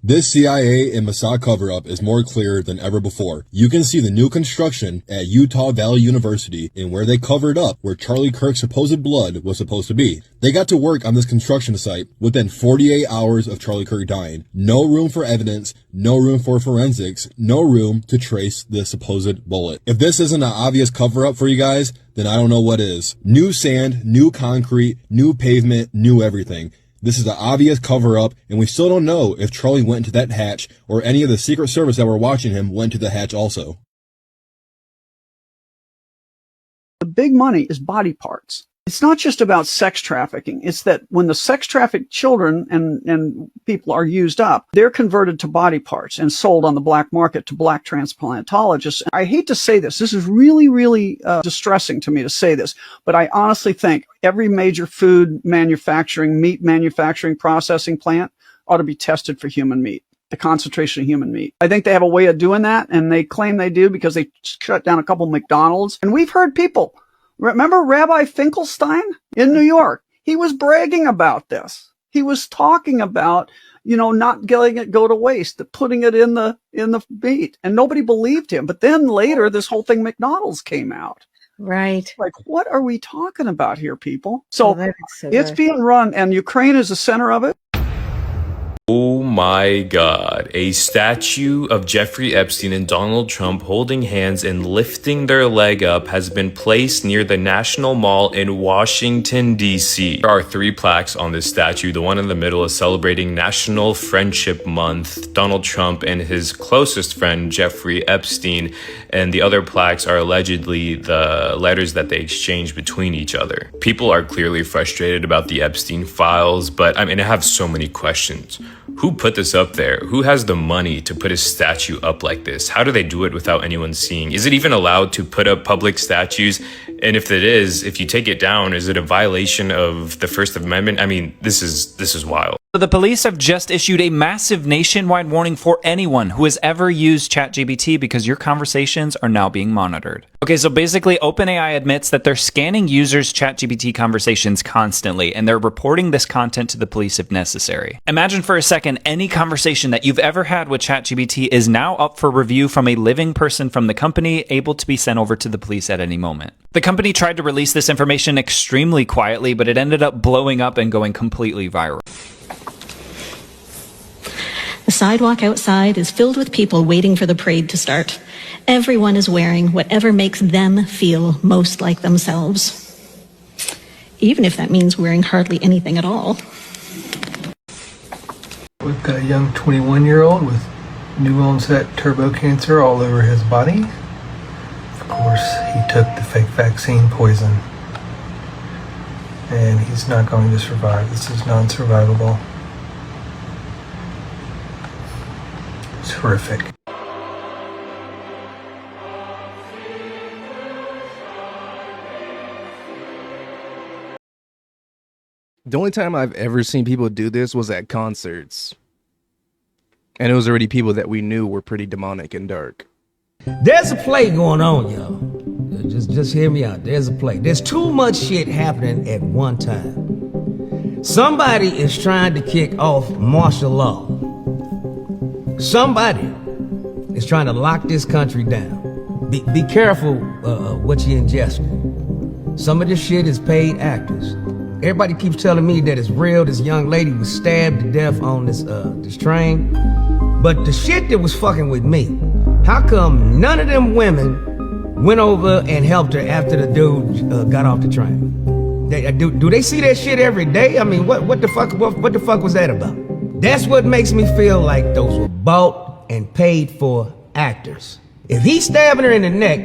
This CIA and Mossad cover-up is more clear than ever before. You can see the new construction at Utah Valley University and where they covered up where Charlie Kirk's supposed blood was supposed to be. They got to work on this construction site within 48 hours of Charlie Kirk dying. No room for evidence, no room for forensics, no room to trace the supposed bullet. If this isn't an obvious cover-up for you guys, then I don't know what is. New sand, new concrete, new pavement, new everything. This is an obvious cover-up, and we still don't know if Charlie went into that hatch or any of the Secret Service that were watching him went to the hatch also. The big money is body parts. It's not just about sex trafficking. It's that when the sex trafficked children and people are used up, they're converted to body parts and sold on the black market to black transplantologists. I hate to say this. This is really, really distressing to me to say this, but I honestly think every major food manufacturing, meat manufacturing, processing plant ought to be tested for human meat, the concentration of human meat. I think they have a way of doing that, and they claim they do because they shut down a couple of McDonald's. And we've heard people. Remember Rabbi Finkelstein in New York? He was bragging about this. He was talking about, not letting it go to waste, putting it in the meat, and nobody believed him. But then later, this whole thing McDonald's came out. Right. Like, what are we talking about here, people? So it's being run, and Ukraine is the center of it. Oh my God. A statue of Jeffrey Epstein and Donald Trump holding hands and lifting their leg up has been placed near the National Mall in Washington, D.C. There are 3 plaques on this statue. The one in the middle is celebrating National Friendship Month, Donald Trump and his closest friend, Jeffrey Epstein. And the other plaques are allegedly the letters that they exchanged between each other. People are clearly frustrated about the Epstein files, but I have so many questions. Who put this up there? Who has the money to put a statue up like this? How do they do it without anyone seeing? Is it even allowed to put up public statues? And if it is, if you take it down, is it a violation of the First Amendment? This is wild. The police have just issued a massive nationwide warning for anyone who has ever used ChatGPT because your conversations are now being monitored. Okay, so basically OpenAI admits that they're scanning users' ChatGPT conversations constantly, and they're reporting this content to the police if necessary. Imagine for a second any conversation that you've ever had with ChatGPT is now up for review from a living person from the company, able to be sent over to the police at any moment. The company tried to release this information extremely quietly, but it ended up blowing up and going completely viral. The sidewalk outside is filled with people waiting for the parade to start. Everyone is wearing whatever makes them feel most like themselves, even if that means wearing hardly anything at all. We've got a young 21-year-old with new onset turbo cancer all over his body. Of course, he took the fake vaccine poison, and he's not going to survive. This is non-survivable. It's horrific. The only time I've ever seen people do this was at concerts. And it was already people that we knew were pretty demonic and dark. There's a play going on, y'all. Just hear me out. There's a play. There's too much shit happening at one time. Somebody is trying to kick off martial law. Somebody is trying to lock this country down. Be careful what you ingest. Some of this shit is paid actors. Everybody keeps telling me that it's real. This young lady was stabbed to death on this train. But the shit that was fucking with me, how come none of them women went over and helped her after the dude got off the train? Do they see that shit every day? What the fuck was that about? That's what makes me feel like those were bought and paid for actors. If he's stabbing her in the neck,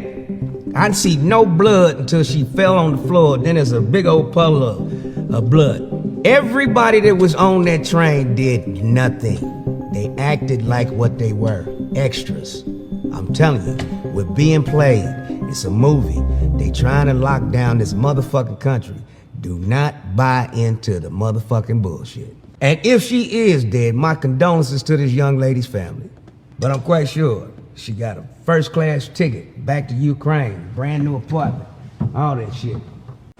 I didn't see no blood until she fell on the floor. Then there's a big old puddle of blood. Everybody that was on that train did nothing. They acted like what they were, extras. I'm telling you, we're being played. It's a movie. They trying to lock down this motherfucking country. Do not buy into the motherfucking bullshit. And if she is dead, my condolences to this young lady's family. But I'm quite sure she got a first-class ticket back to Ukraine, brand new apartment, all that shit.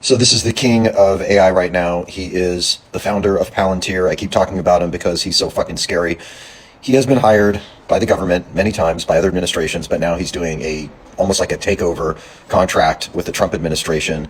So this is the king of AI right now. He is the founder of Palantir. I keep talking about him because he's so fucking scary. He has been hired by the government many times, by other administrations, but now he's doing almost like a takeover contract with the Trump administration,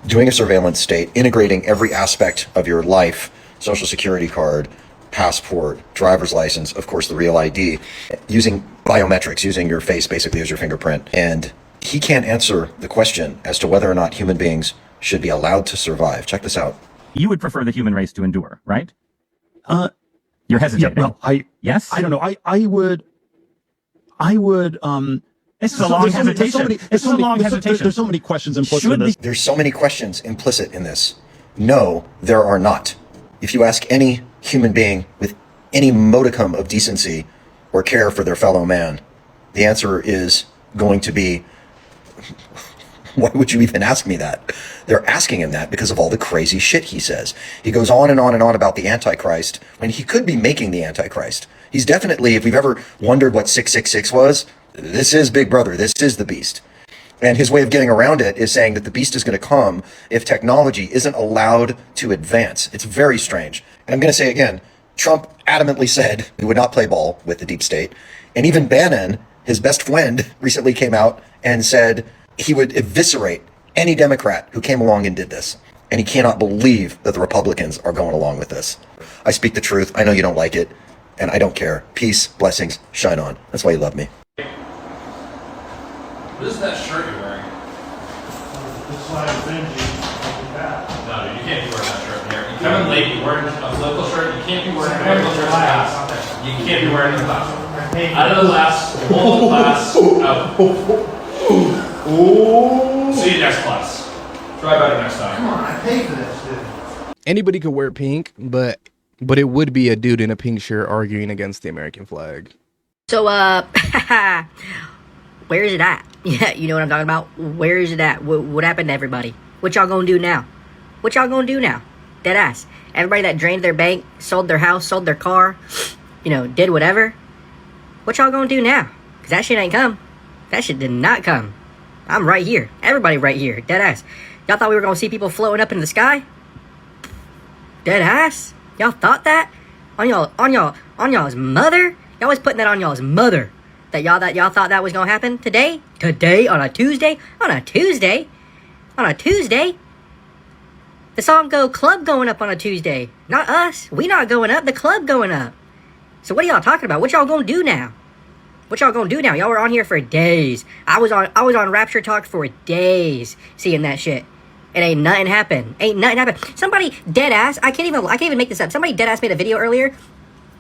doing a surveillance state, integrating every aspect of your life, social security card, passport, driver's license, of course, the real ID, using biometrics, using your face basically as your fingerprint. And he can't answer the question as to whether or not human beings should be allowed to survive. Check this out. You would prefer the human race to endure, right? You're hesitating. Yeah, well, yes? I don't know. I would, this is a long hesitation. This is a long hesitation. There's so many questions implicit in this. There's so many questions implicit in this. No, there are not. If you ask any human being with any modicum of decency or care for their fellow man, the answer is going to be, why would you even ask me that? They're asking him that because of all the crazy shit he says. He goes on and on and on about the Antichrist when he could be making the Antichrist. He's definitely, if we've ever wondered what 666 was, this is Big Brother. This is the beast. And his way of getting around it is saying that the beast is going to come if technology isn't allowed to advance. It's very strange. And I'm going to say again, Trump adamantly said he would not play ball with the deep state. And even Bannon, his best friend, recently came out and said he would eviscerate any Democrat who came along and did this. And he cannot believe that the Republicans are going along with this. I speak the truth. I know you don't like it. And I don't care. Peace, blessings, shine on. That's why you love me. What is that shirt you're wearing? It's like Benji. No, dude, you can't be wearing that shirt in here. You come in late, you're wearing a political shirt, you can't be wearing a political shirt in class. You can't be wearing it in class. Out of the class, hold the class, out. See you next class. Try better next time. Come on, I paid for this, dude. Anybody could wear pink, but it would be a dude in a pink shirt arguing against the American flag. So, where is it at? Yeah, you know what I'm talking about? Where is it at? What happened to everybody? What y'all gonna do now? What y'all gonna do now? Dead ass. Everybody that drained their bank, sold their house, sold their car, did whatever. What y'all gonna do now? Because that shit ain't come. That shit did not come. I'm right here. Everybody right here. Dead ass. Y'all thought we were gonna see people floating up in the sky? Dead ass? Y'all thought that? On y'all's mother? Y'all was putting that on y'all's mother. That y'all thought that was gonna happen today? Today? On a Tuesday? On a Tuesday? On a Tuesday? The song go club going up on a Tuesday. Not us. We not going up. The club going up. So what are y'all talking about? What y'all gonna do now? What y'all gonna do now? Y'all were on here for days. I was on Rapture Talk for days seeing that shit. It ain't nothing happened. Ain't nothing happened. Somebody dead ass. I can't even make this up. Somebody dead ass made a video earlier.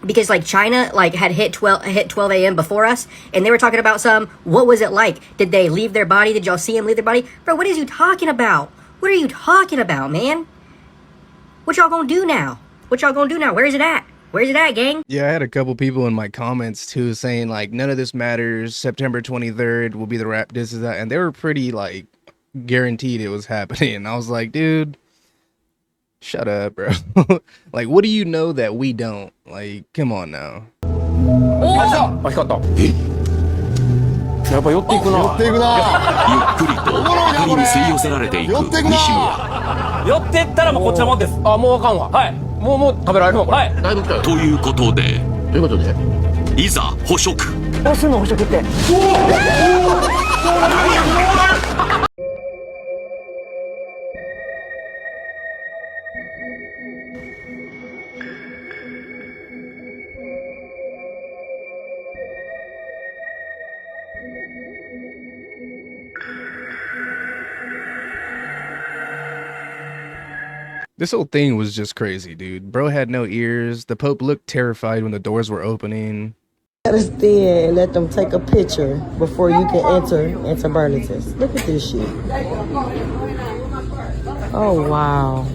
Because China had hit 12 a.m. before us, and they were talking about what was it like? Did they leave their body? Did y'all see them leave their body? Bro, what is you talking about? What are you talking about, man? What y'all gonna do now? What y'all gonna do now? Where is it at? Where's it at, gang? Yeah, I had a couple people in my comments too saying none of this matters. September 23rd will be the rap. This is that, and they were pretty guaranteed it was happening. And I was like, dude, shut up, bro. What do you know that we don't? Come on now. 光った。やっぱ寄っていくな。寄っていくな。ゆっくりと光に吸い寄せられていく西村。寄ってったらもうこっちのもんです。あ、もうあかんわ。はい。もう食べられるわこれ。はい。だいぶ来たよ。ということで。いざ捕食。どうすんの捕食って。This whole thing was just crazy, dude. Bro had no ears. The Pope looked terrified when the doors were opening. Understand and let them take a picture before you can enter into Bernardus. Look at this shit. Oh, wow.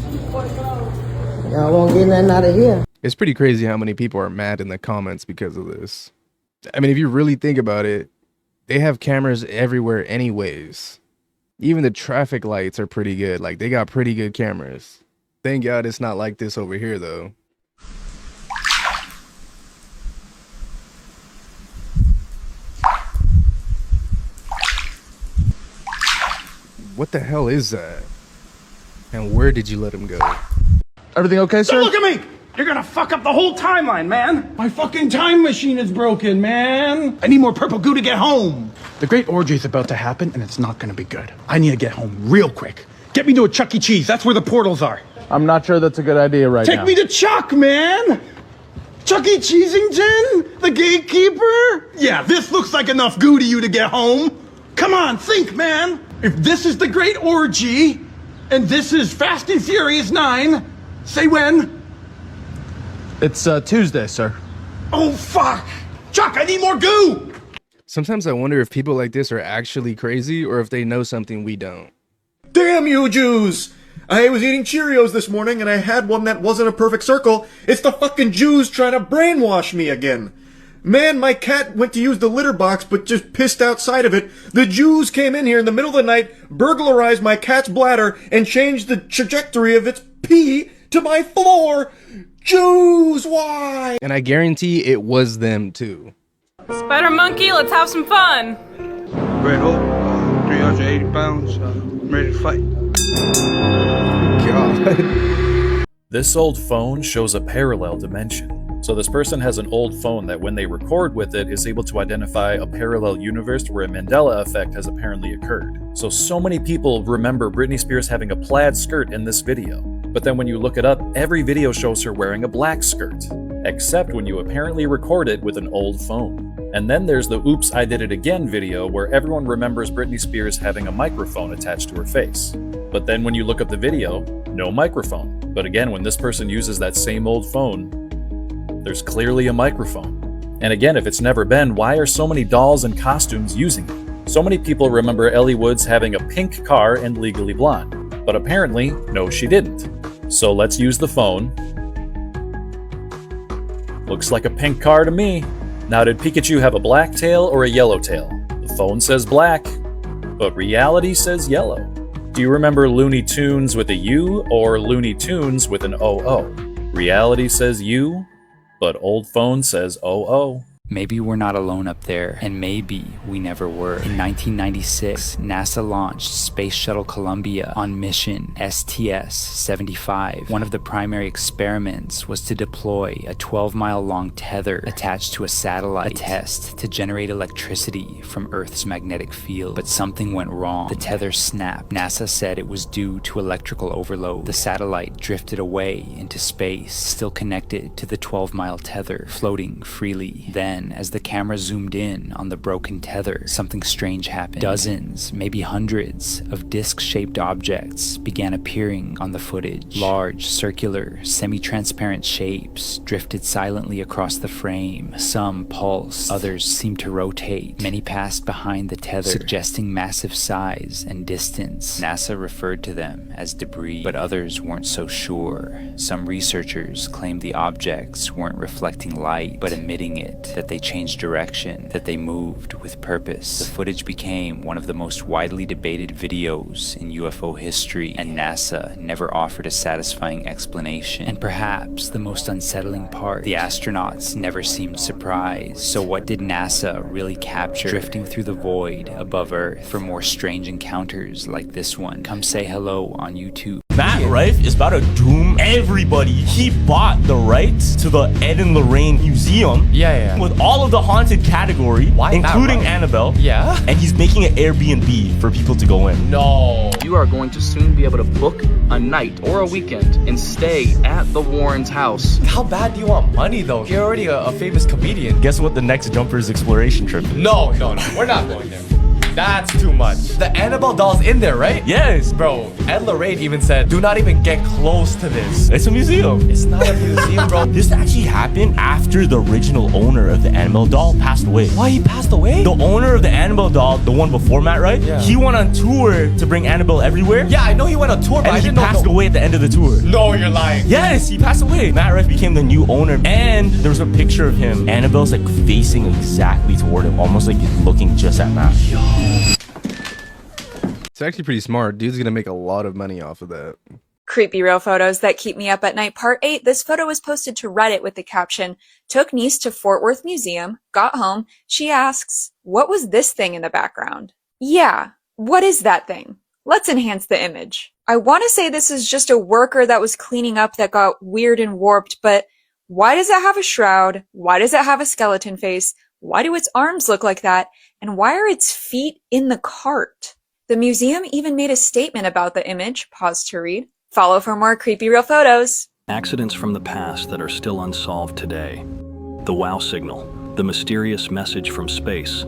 Y'all won't get nothing out of here. It's pretty crazy how many people are mad in the comments because of this. I mean, if you really think about it, they have cameras everywhere anyways. Even the traffic lights are pretty good. They got pretty good cameras. Thank God it's not like this over here, though. What the hell is that? And where did you let him go? Everything okay, sir? Don't look at me! You're gonna fuck up the whole timeline, man. My fucking time machine is broken, man. I need more purple goo to get home. The great orgy is about to happen, and it's not gonna be good. I need to get home real quick. Get me to a Chuck E. Cheese. That's where the portals are. I'm not sure that's a good idea right now. Take me to Chuck, man. Chuck E. Cheesington? The gatekeeper? Yeah, this looks like enough goo to you to get home. Come on, think, man. If this is the great orgy, and this is Fast and Furious 9, say when? It's Tuesday, sir. Oh, fuck. Chuck, I need more goo. Sometimes I wonder if people like this are actually crazy or if they know something we don't. Damn you Jews! I was eating Cheerios this morning and I had one that wasn't a perfect circle. It's the fucking Jews trying to brainwash me again. Man, my cat went to use the litter box but just pissed outside of it. The Jews came in here in the middle of the night, burglarized my cat's bladder, and changed the trajectory of its pee to my floor. Jews, why? And I guarantee it was them too. Spider Monkey, let's have some fun. Red Hope, 380 pounds, I'm ready to fight. God. This old phone shows a parallel dimension. So this person has an old phone that when they record with it is able to identify a parallel universe where a Mandela effect has apparently occurred. So many people remember Britney Spears having a plaid skirt in this video. But then when you look it up, every video shows her wearing a black skirt. Except when you apparently record it with an old phone. And then there's the Oops, I Did It Again video where everyone remembers Britney Spears having a microphone attached to her face. But then when you look up the video, no microphone. But again, when this person uses that same old phone, there's clearly a microphone. And again, if it's never been, why are so many dolls and costumes using it? So many people remember Ellie Woods having a pink car and Legally Blonde. But apparently, no she didn't. So let's use the phone. Looks like a pink car to me. Now, did Pikachu have a black tail or a yellow tail? The phone says black, but reality says yellow. Do you remember Looney Tunes with a U or Looney Tunes with an OO? Reality says U, but old phone says OO. Maybe we're not alone up there, and maybe we never were. In 1996, NASA launched Space Shuttle Columbia on mission STS-75. One of the primary experiments was to deploy a 12-mile long tether attached to a satellite, a test to generate electricity from Earth's magnetic field. But something went wrong. The tether snapped. NASA said it was due to electrical overload. The satellite drifted away into space, still connected to the 12-mile tether, floating freely. Then, as the camera zoomed in on the broken tether, something strange happened. Dozens, maybe hundreds, of disc-shaped objects began appearing on the footage. Large, circular, semi-transparent shapes drifted silently across the frame. Some pulsed, others seemed to rotate. Many passed behind the tether, suggesting massive size and distance. NASA referred to them as debris, but others weren't so sure. Some researchers claimed the objects weren't reflecting light, but emitting it, that they changed direction, that they moved with purpose. The footage became one of the most widely debated videos in UFO history, and NASA never offered a satisfying explanation. And perhaps the most unsettling part, the astronauts never seemed surprised. So what did NASA really capture? Drifting through the void above Earth. For more strange encounters like this one, come say hello on YouTube. Matt Rife is about to doom everybody. He bought the rights to the Ed and Lorraine Museum. With all of the haunted category, including Annabelle. And he's making an Airbnb for people to go in. No. You are going to soon be able to book a night or a weekend and stay at the Warrens' house. How bad do you want money though? You're already a famous comedian. Guess what the next Jumpers exploration trip is? No, we're not going there. That's too much. The Annabelle doll's in there, right? Yes. Bro, Ed Lorraine even said, do not even get close to this. It's a museum. It's not a museum, bro. This actually happened after the original owner of the Annabelle doll passed away. Why he passed away? The owner of the Annabelle doll, the one before Matt, right? Yeah. He went on tour to bring Annabelle everywhere. Yeah, I know he went on tour, but I didn't know. And he passed away at the end of the tour. No, you're lying. Yes, he passed away. Matt Rife became the new owner, and there was a picture of him. Annabelle's like facing exactly toward him, almost like he's looking just at Matt. It's actually pretty smart. Dude's gonna make a lot of money off of that. Creepy real photos that keep me up at night part 8. This photo was posted to Reddit with the caption, "Took niece to Fort Worth Museum, got home, she asks, what was this thing in the background?" Yeah, what is that thing? Let's enhance the image. I want to say this is just a worker that was cleaning up that got weird and warped, but why does it have a shroud? Why does it have a skeleton face? Why do its arms look like that? And why are its feet in the cart? The museum even made a statement about the image. Pause to read. Follow for more creepy real photos. Accidents from the past that are still unsolved today. The wow signal, the mysterious message from space.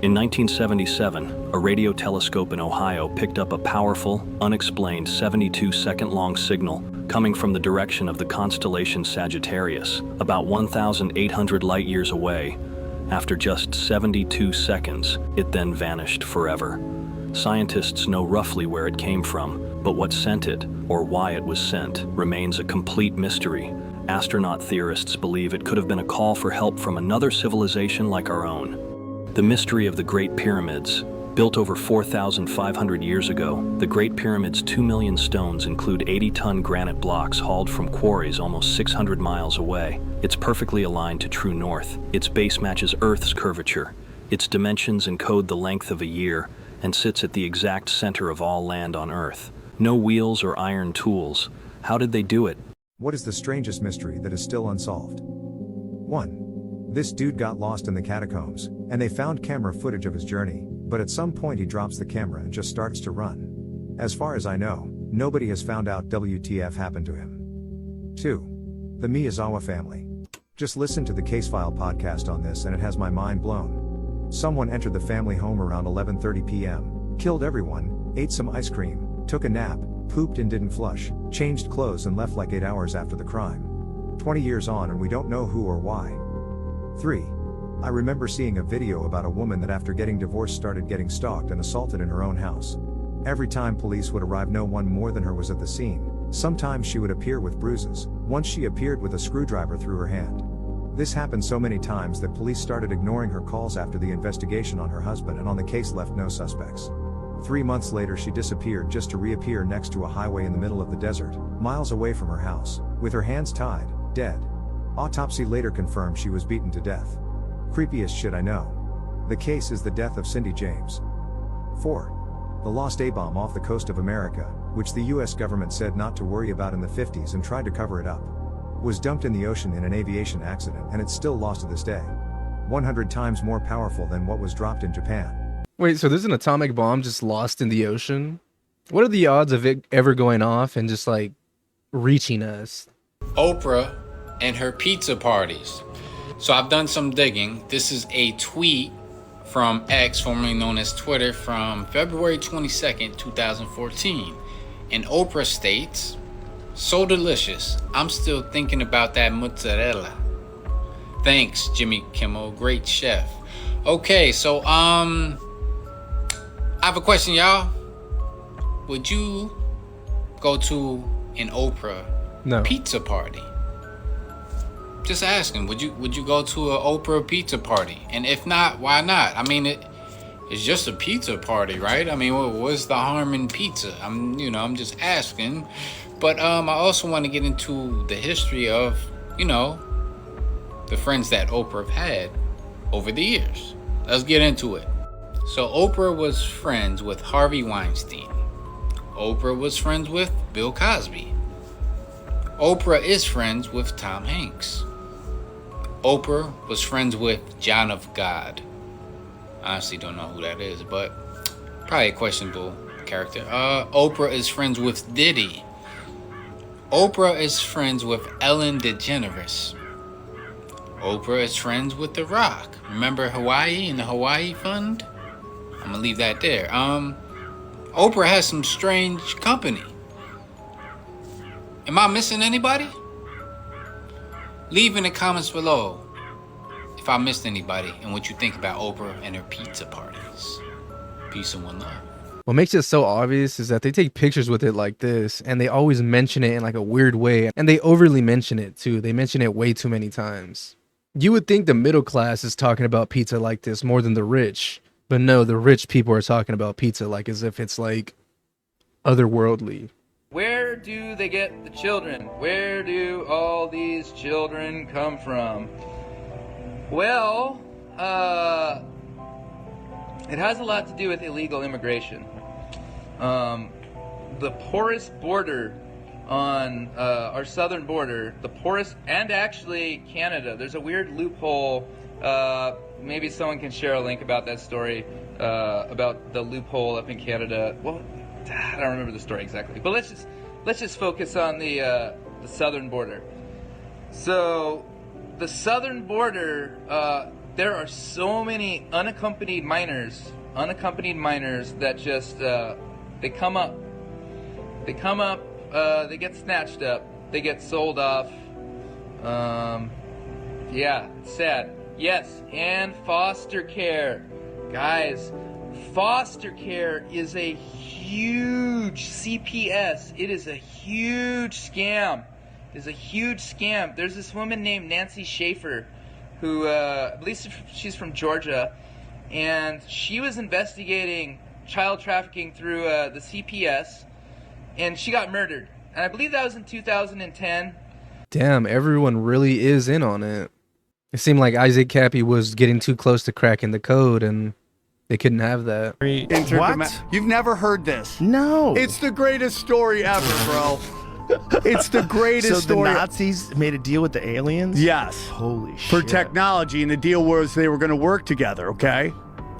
In 1977, a radio telescope in Ohio picked up a powerful, unexplained 72-second-long signal coming from the direction of the constellation Sagittarius, about 1,800 light-years away. After just 72 seconds, it then vanished forever. Scientists know roughly where it came from, but what sent it, or why it was sent, remains a complete mystery. Astronaut theorists believe it could have been a call for help from another civilization like our own. The mystery of the Great Pyramids. Built over 4,500 years ago, the Great Pyramid's 2 million stones include 80-ton granite blocks hauled from quarries almost 600 miles away. It's perfectly aligned to true north. Its base matches Earth's curvature. Its dimensions encode the length of a year and sits at the exact center of all land on Earth. No wheels or iron tools. How did they do it? What is the strangest mystery that is still unsolved? 1. This dude got lost in the catacombs, and they found camera footage of his journey, but at some point he drops the camera and just starts to run. As far as I know, nobody has found out WTF happened to him. 2. The Miyazawa family. Just listen to the Case File podcast on this and it has my mind blown. Someone entered the family home around 11:30 p.m., killed everyone, ate some ice cream, took a nap, pooped and didn't flush, changed clothes and left like 8 hours after the crime. 20 years on and we don't know who or why. 3. I remember seeing a video about a woman that after getting divorced started getting stalked and assaulted in her own house. Every time police would arrive, no one more than her was at the scene. Sometimes she would appear with bruises. Once she appeared with a screwdriver through her hand. This happened so many times that police started ignoring her calls after the investigation on her husband, and on the case left no suspects. 3 months later she disappeared just to reappear next to a highway in the middle of the desert, miles away from her house, with her hands tied, dead. Autopsy later confirmed she was beaten to death. Creepiest shit I know. The case is the death of Cindy James. 4. The lost A-bomb off the coast of America, which the US government said not to worry about in the 50s and tried to cover it up, was dumped in the ocean in an aviation accident and it's still lost to this day. 100 times more powerful than what was dropped in Japan. Wait, so there's an atomic bomb just lost in the ocean? What are the odds of it ever going off and just like reaching us? Oprah and her pizza parties. So I've done some digging. This is a tweet from X, formerly known as Twitter, from February 22nd, 2014. And Oprah states, "So delicious. I'm still thinking about that mozzarella. Thanks, Jimmy Kimmel, great chef." Okay, so I have a question, y'all. Would you go to an Oprah pizza party? Just asking, would you go to an Oprah pizza party? And if not, why not? I mean, it's just a pizza party, right? I mean, what's the harm in pizza? I'm just asking. But I also want to get into the history of, the friends that Oprah had over the years. Let's get into it. So Oprah was friends with Harvey Weinstein. Oprah was friends with Bill Cosby. Oprah is friends with Tom Hanks. Oprah was friends with John of God. I honestly don't know who that is, but probably a questionable character. Oprah is friends with Diddy. Oprah is friends with Ellen DeGeneres. Oprah is friends with The Rock. Remember Hawaii and the Hawaii Fund? I'm gonna leave that there. Oprah has some strange company. Am I missing anybody? Leave in the comments below if I missed anybody and what you think about Oprah and her pizza parties. Peace and one love. What makes it so obvious is that they take pictures with it like this, and they always mention it in like a weird way, and they overly mention it too. They mention it way too many times. You would think the middle class is talking about pizza like this more than the rich, but no, the rich people are talking about pizza like as if it's like otherworldly. Where do they get the children? Where do all these children come from? Well, It has a lot to do with illegal immigration. The porous border on our southern border, the porous, and actually Canada. There's a weird loophole. Maybe someone can share a link about that story, about the loophole up in Canada. Well, I don't remember the story exactly, but let's just focus on the southern border. So, the southern border, there are so many unaccompanied minors that just they come up, they get snatched up, they get sold off. Yeah, it's sad. Yes, and foster care. Guys, foster care is a huge CPS. It is a huge scam. It is a huge scam. There's this woman named Nancy Schaefer who, I believe she's from Georgia, and she was investigating child trafficking through the CPS, and she got murdered. And I believe that was in 2010. Damn, everyone really is in on it. It seemed like Isaac Cappy was getting too close to cracking the code, and they couldn't have that. What? You've never heard this? No. It's the greatest story ever, bro. It's the greatest story. So the Nazis made a deal with the aliens? Yes. Holy shit. For technology, and the deal was they were going to work together, okay?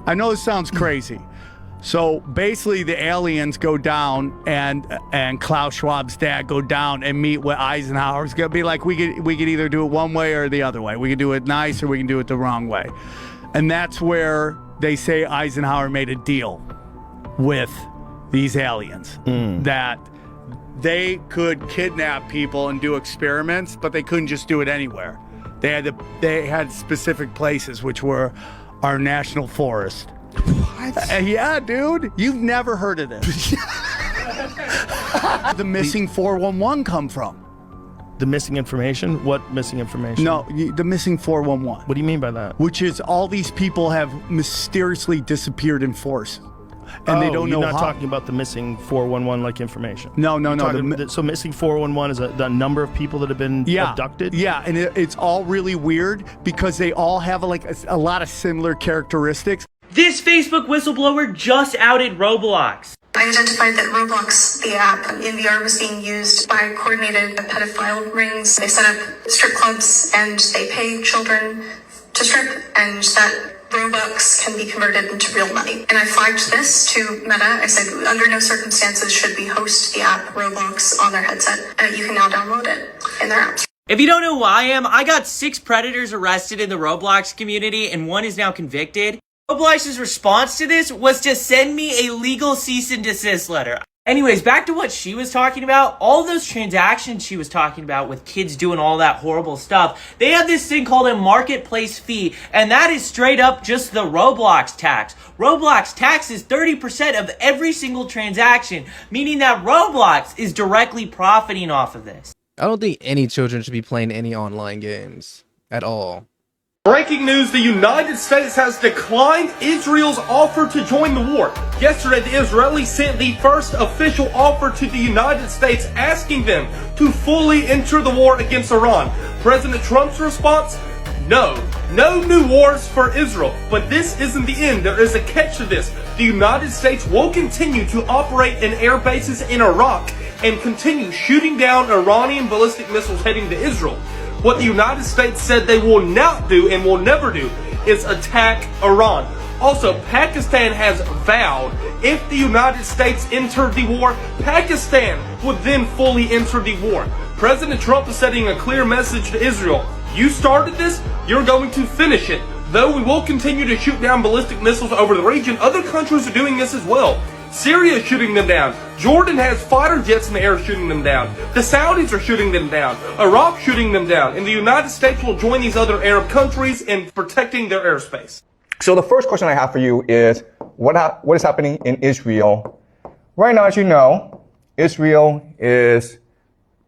I know this sounds crazy. So basically the aliens go down and Klaus Schwab's dad go down and meet with Eisenhower. It's going to be like we could either do it one way or the other way. We can do it nice or we can do it the wrong way. And that's where they say Eisenhower made a deal with these aliens that they could kidnap people and do experiments, but they couldn't just do it anywhere. They had specific places, which were our national forest. What? Yeah, dude. You've never heard of this. The missing 411 come from. The missing information? What missing information? No, the missing 411. What do you mean by that? Which is all these people have mysteriously disappeared in force. And they don't know you're not how. talking about the missing 411 like information. No. So missing 411 is the number of people that have been abducted? Yeah, and it's all really weird because they all have a lot of similar characteristics. This Facebook whistleblower just outed Roblox. I identified that Roblox, the app in VR, was being used by coordinated pedophile rings. They set up strip clubs and they pay children to strip, and that Robux can be converted into real money. And I flagged this to Meta. I said, under no circumstances should we host the app Roblox on their headset. You can now download it in their apps. If you don't know who I am, I got 6 predators arrested in the Roblox community and 1 is now convicted. Roblox's response to this was to send me a legal cease and desist letter. Anyways, back to what she was talking about. All those transactions she was talking about with kids doing all that horrible stuff, they have this thing called a marketplace fee, and that is straight up just the Roblox tax. Roblox taxes 30% of every single transaction, meaning that Roblox is directly profiting off of this. I don't think any children should be playing any online games at all. Breaking news, the United States has declined Israel's offer to join the war. Yesterday, the Israelis sent the first official offer to the United States asking them to fully enter the war against Iran. President Trump's response? No new wars for Israel. But this isn't the end. There is a catch to this. The United States will continue to operate in air bases in Iraq and continue shooting down Iranian ballistic missiles heading to Israel. What the United States said they will not do and will never do is attack Iran. Also, Pakistan has vowed if the United States entered the war, Pakistan would then fully enter the war. President Trump is sending a clear message to Israel. You started this, you're going to finish it. Though we will continue to shoot down ballistic missiles over the region, other countries are doing this as well. Syria is shooting them down. Jordan has fighter jets in the air shooting them down. The Saudis are shooting them down. Iraq shooting them down. And the United States will join these other Arab countries in protecting their airspace. So the first question I have for you is, what is happening in Israel? Right now, as you know, Israel is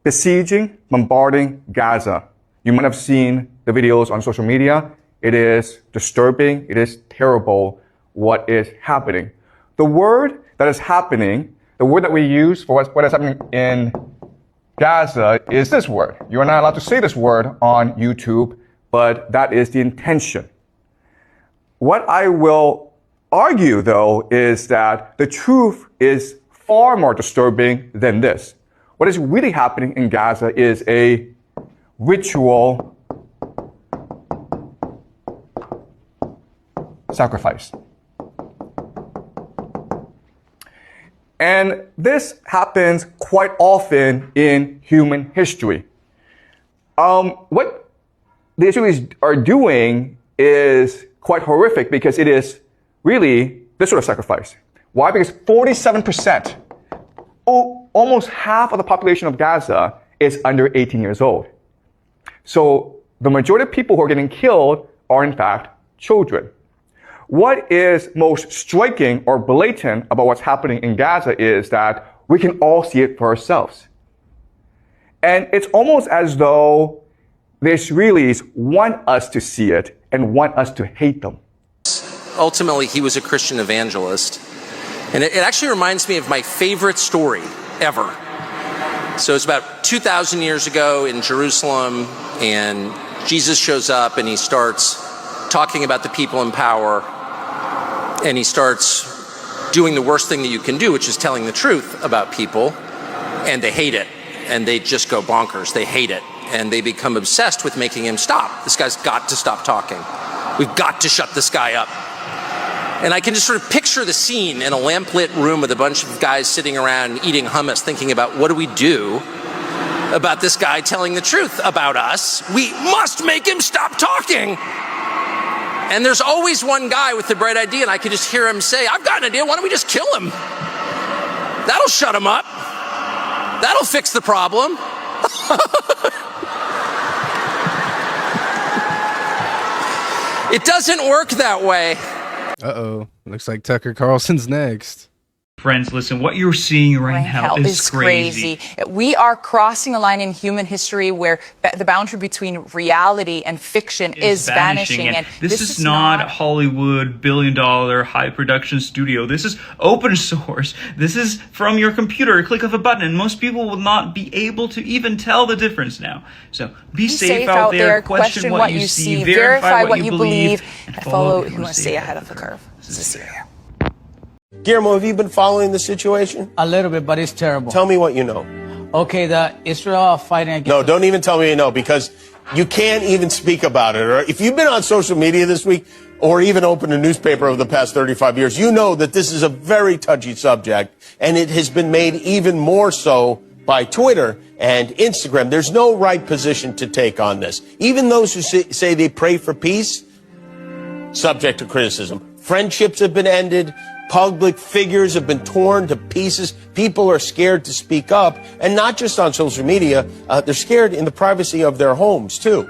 besieging, bombarding Gaza. You might have seen the videos on social media. It is disturbing. It is terrible what is happening. The word that is happening, the word that we use for what is happening in Gaza is this word. You are not allowed to say this word on YouTube, but that is the intention. What I will argue, though, is that the truth is far more disturbing than this. What is really happening in Gaza is a ritual sacrifice. And this happens quite often in human history. What the Israelis are doing is quite horrific because it is really this sort of sacrifice. Why? Because 47%, almost half of the population of Gaza is under 18 years old. So the majority of people who are getting killed are in fact children. What is most striking or blatant about what's happening in Gaza is that we can all see it for ourselves. And it's almost as though the Israelis want us to see it and want us to hate them. Ultimately, he was a Christian evangelist. And it actually reminds me of my favorite story ever. So it's about 2,000 years ago in Jerusalem, and Jesus shows up and he starts talking about the people in power. And he starts doing the worst thing that you can do, which is telling the truth about people, and they hate it. And they just go bonkers. They hate it. And they become obsessed with making him stop. This guy's got to stop talking. We've got to shut this guy up. And I can just sort of picture the scene in a lamplit room with a bunch of guys sitting around eating hummus, thinking about what do we do about this guy telling the truth about us? We must make him stop talking. And there's always one guy with the bright idea, and I can just hear him say, I've got an idea, why don't we just kill him? That'll shut him up. That'll fix the problem. It doesn't work that way. Uh-oh. Looks like Tucker Carlson's next. Friends, listen, what you're seeing right now is crazy. We are crossing a line in human history where the boundary between reality and fiction is vanishing. And this is not a Hollywood billion-dollar high-production studio. This is open source. This is from your computer, a click of a button, and most people will not be able to even tell the difference now. So be safe out there, question what you see, verify what you believe, and follow who wants to stay ahead of the curve. Cecilia. Guillermo, have you been following the situation? A little bit, but it's terrible. Tell me what you know. Okay, the Israel fighting against... No, don't even tell me you know, because you can't even speak about it. Or if you've been on social media this week, or even opened a newspaper over the past 35 years, you know that this is a very touchy subject, and it has been made even more so by Twitter and Instagram. There's no right position to take on this. Even those who say they pray for peace, subject to criticism. Friendships have been ended. Public figures have been torn to pieces. People are scared to speak up, and not just on social media. They're scared in the privacy of their homes, too.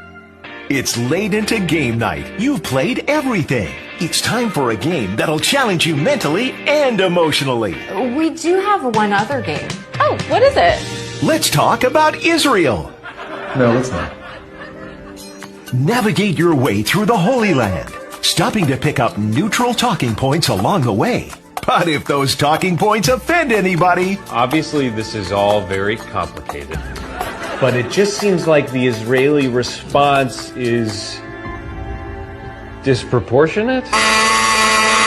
It's late into game night. You've played everything. It's time for a game that'll challenge you mentally and emotionally. We do have one other game. Oh, what is it? Let's talk about Israel. No, let's not. Navigate your way through the Holy Land, stopping to pick up neutral talking points along the way. But if those talking points offend anybody... Obviously, this is all very complicated. But it just seems like the Israeli response is... disproportionate?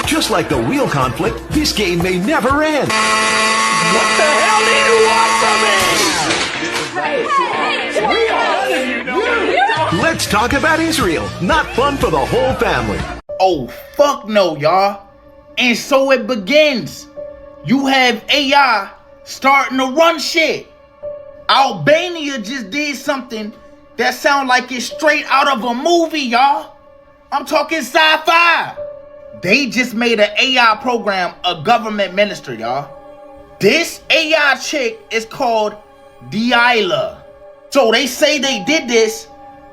Just like the real conflict, this game may never end. What the hell do you want from me? Let's talk about Israel. Not fun for the whole family. Oh, fuck no, y'all. And so it begins. You have AI starting to run shit. Albania just did something that sounds like it's straight out of a movie, y'all. I'm talking sci-fi. They just made an AI program a government minister, y'all. This AI chick is called Delilah. So they say they did this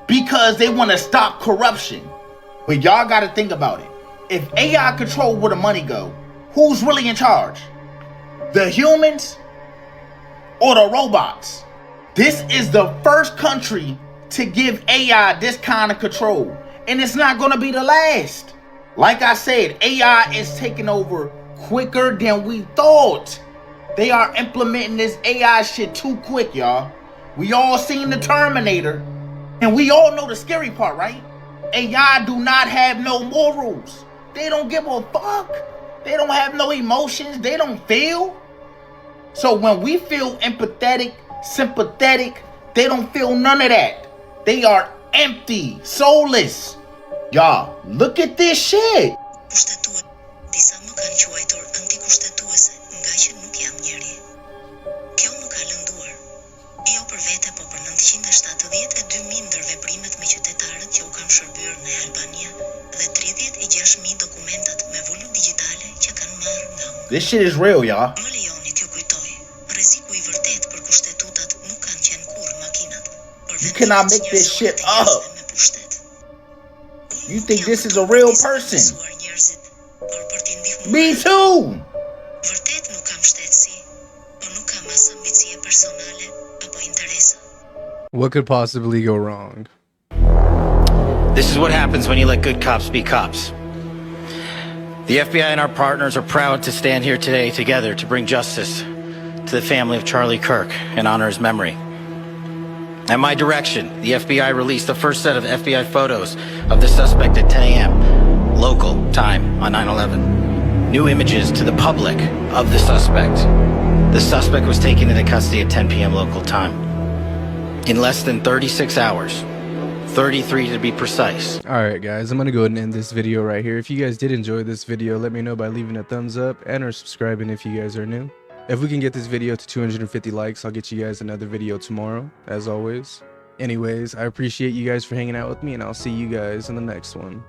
because they want to stop corruption. But y'all got to think about it. If AI control where the money go, who's really in charge? The humans or the robots? This is the first country to give AI this kind of control. And it's not going to be the last. Like I said, AI is taking over quicker than we thought. They are implementing this AI shit too quick, y'all. We all seen the Terminator. And we all know the scary part, right? AI do not have no morals. They don't give a fuck. They don't have no emotions. They don't feel. So when we feel empathetic, sympathetic, they don't feel none of that. They are empty, soulless. Y'all, look at this shit. This shit is real, y'all. You cannot make this shit up. You think this is a real person? Me too. What could possibly go wrong? This is what happens when you let good cops be cops. The FBI and our partners are proud to stand here today together to bring justice to the family of Charlie Kirk and honor his memory. At my direction, the FBI released the first set of FBI photos of the suspect at 10 a.m. local time on 9/11. New images to the public of the suspect. The suspect was taken into custody at 10 p.m. local time. In less than 36 hours. 33 to be precise. Alright guys, I'm gonna go ahead and end this video right here. If you guys did enjoy this video, let me know by leaving a thumbs up and or subscribing if you guys are new. If we can get this video to 250 likes, I'll get you guys another video tomorrow, as always. Anyways, I appreciate you guys for hanging out with me, and I'll see you guys in the next one.